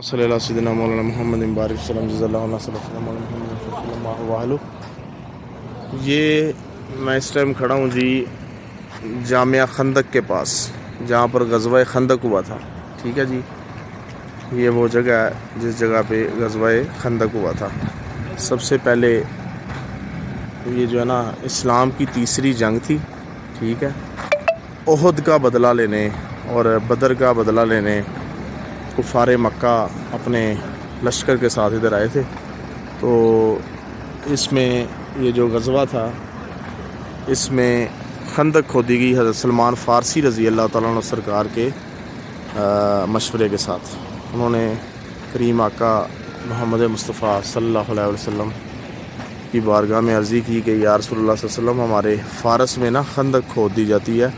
صلی اللہ سیدنا مولانا محمد بارک وسلم جزا اللہ علیہ وسلم مولانا محمد وسلم. یہ میں اس ٹائم کھڑا ہوں جی جامعہ خندق کے پاس جہاں پر غزوہ خندق ہوا تھا. ٹھیک ہے جی، یہ وہ جگہ ہے جس جگہ پہ غزوہ خندق ہوا تھا. سب سے پہلے یہ جو ہے نا اسلام کی تیسری جنگ تھی. ٹھیک ہے، احد کا بدلہ لینے اور بدر کا بدلہ لینے کفار مکہ اپنے لشکر کے ساتھ ادھر آئے تھے. تو اس میں یہ جو غزوہ تھا اس میں خندق کھودی گئی حضرت سلمان فارسی رضی اللہ تعالیٰ عنہ سرکار کے مشورے کے ساتھ. انہوں نے کریم آقا محمد مصطفیٰ صلی اللہ علیہ وسلم کی بارگاہ میں عرضی کی کہ یا رسول اللہ صلی اللہ علیہ وسلم ہمارے فارس میں نا خندق کھود دی جاتی ہے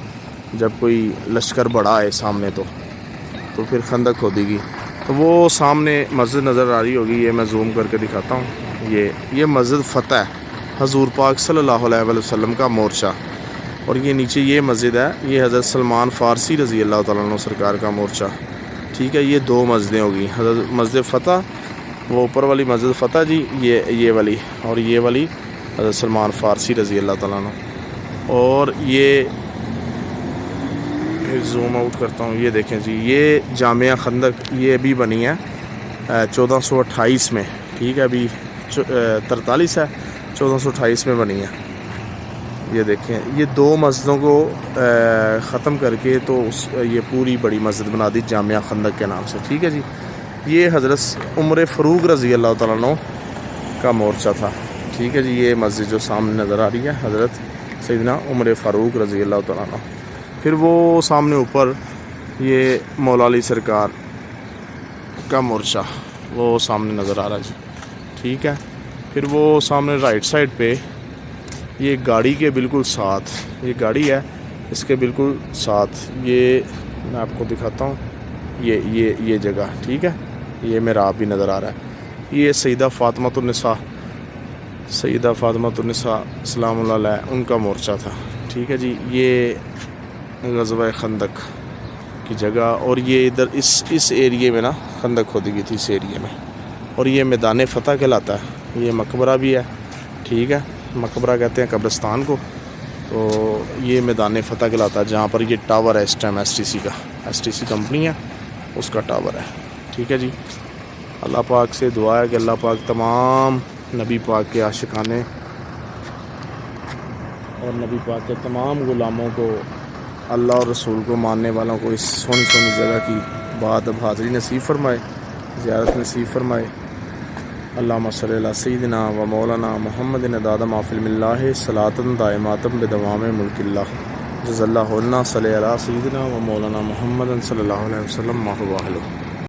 جب کوئی لشکر بڑا آئے سامنے تو پھر خندق کھودی گئی. تو وہ سامنے مسجد نظر آ رہی ہوگی، یہ میں زوم کر کے دکھاتا ہوں. یہ مسجد فتح ہے، حضور پاک صلی اللہ علیہ وسلم کا مورچہ. اور یہ نیچے یہ مسجد ہے، یہ حضرت سلمان فارسی رضی اللہ تعالیٰ عنہ سرکار کا مورچہ. ٹھیک ہے، یہ دو مسجدیں ہوگی، حضرت مسجد فتح وہ اوپر والی مسجد فتح جی، یہ والی، اور یہ والی حضرت سلمان فارسی رضی اللہ تعالیٰ عنہ. اور یہ زوم آؤٹ کرتا ہوں، یہ دیکھیں جی، یہ جامعہ خندق یہ بھی بنی ہے 1428 میں. ٹھیک ہے، ابھی 43 ہے، 1428 میں بنی ہے. یہ دیکھیں، یہ دو مسجدوں کو ختم کر کے تو یہ پوری بڑی مسجد بنا دی جامعہ خندق کے نام سے. ٹھیک ہے جی، یہ حضرت عمر فاروق رضی اللہ تعالیٰ عنہ کا مورچہ تھا. ٹھیک ہے جی، یہ مسجد جو سامنے نظر آ رہی ہے حضرت سیدنا عمر فاروق رضی اللہ تعالیٰ عنہ. پھر وہ سامنے اوپر یہ مولا علی سرکار کا مورچہ وہ سامنے نظر آ رہا جی. ٹھیک ہے، پھر وہ سامنے رائٹ سائڈ پہ یہ گاڑی کے بالکل ساتھ، یہ گاڑی ہے اس کے بالکل ساتھ، یہ میں آپ کو دکھاتا ہوں، یہ جگہ. ٹھیک ہے، یہ میرا آپ بھی نظر آ رہا ہے. یہ سیدہ فاطمۃ النساء سلام اللہ علیہ ان کا مورچہ تھا. ٹھیک ہے جی، یہ غزوہ خندق کی جگہ. اور یہ ادھر اس ایریے میں نا خندق کھودی گئی تھی، اس ایریے میں. اور یہ میدان فتح کہلاتا ہے. یہ مقبرہ بھی ہے. ٹھیک ہے، مقبرہ کہتے ہیں قبرستان کو. تو یہ میدان فتح کہلاتا ہے جہاں پر یہ ٹاور ہے اس time S T C company ہے، اس کا ٹاور ہے. ٹھیک ہے جی، اللہ پاک سے دعا ہے کہ اللہ پاک تمام نبی پاک کے عاشقانے اور نبی پاک کے تمام غلاموں کو، اللہ اور رسول کو ماننے والوں کو اس سونی جگہ کی بات اب حاضری نصیب فرمائے، زیارت نصیب فرمائے. اللہم صلی علی سیدنا و مولانا محمد عدد ما فی اللہ صلاۃ دائمات بدوام ملک اللہ. جزا اللہ عنا صلی علی سیدنا و مولانا محمد صلی اللہ علیہ وسلم ما هو اہلہ.